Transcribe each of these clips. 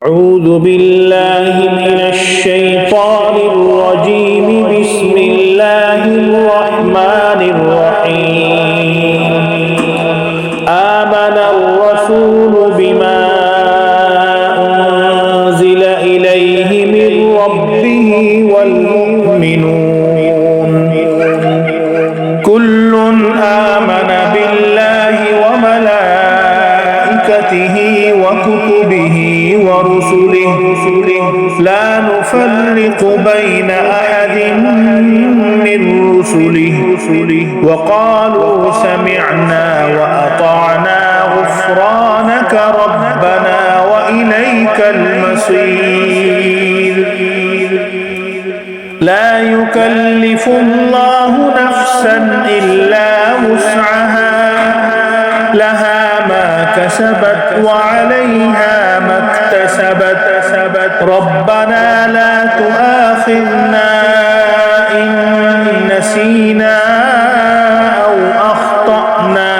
أعوذ بالله من الشيطان الرجيم. بسم الله الرحمن الرحيم. آمن الرسول بما أنزل إليه من ربه والمؤمنون كل آمن بالله وملائكته وكتبه ورسله لا نفرق بين أحد من رسله وقالوا سمعنا وأطعنا غفرانك ربنا وإليك المصير. لا يكلف الله نفسا إلا وسعها لها ما كسبت وعليها ما اكتسبت ربنا لا تؤاخذنا إن نسينا أو أخطأنا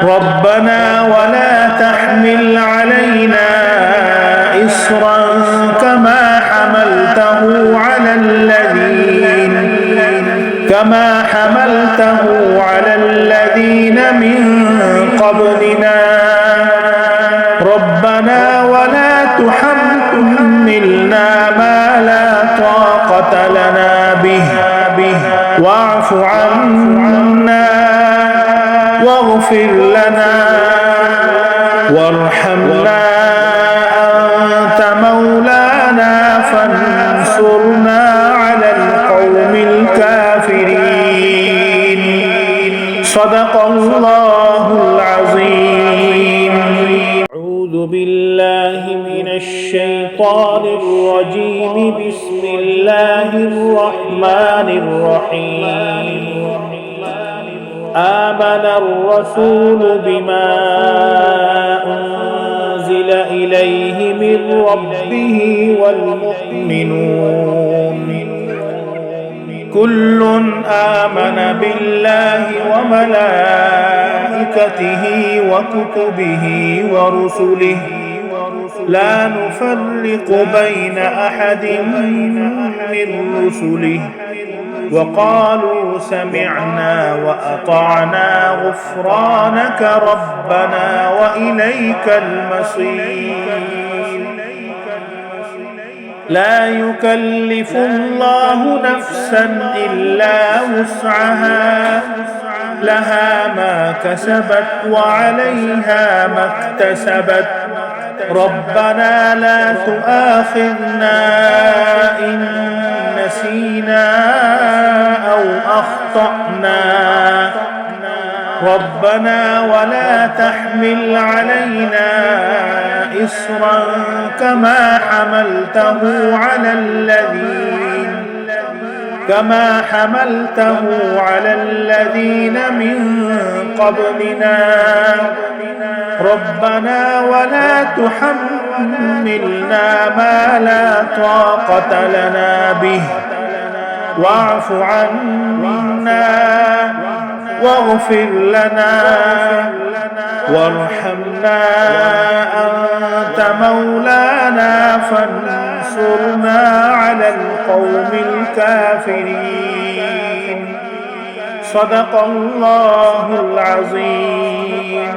ربنا ولا تحمل علينا إصرا كما حملته على الذين من قبلنا ربنا ولا تحملنا ما لا طاقة لنا به واعف عنا واغفر لنا وارحمنا أنت مولانا فانصرنا على القوم الكافرين. صدق الله العظيم. أعوذ بالله من الشيطان الرجيم. بسم الله الرحمن الرحيم. آمن الرسول بما أنزل إليه من ربه والمؤمنون كل آمن بالله وملائكته وكتبه ورسله لا نفرق بين أحد من رسله وقالوا سمعنا وأطعنا غفرانك ربنا وإليك المصير. لا يكلف الله نفسا إلا وسعها لها ما كسبت وعليها ما اكتسبت ربنا لا تؤاخذنا إن نسينا أو أخطأنا ربنا ولا تحمل علينا إصرا كما حملته على الذين من قبلنا ربنا ولا تحملنا ما لا طاقة لنا به واعف عنا واغفر لنا وارحمنا أنت مولانا فانصرنا على القوم الكافرين. صدق الله العظيم.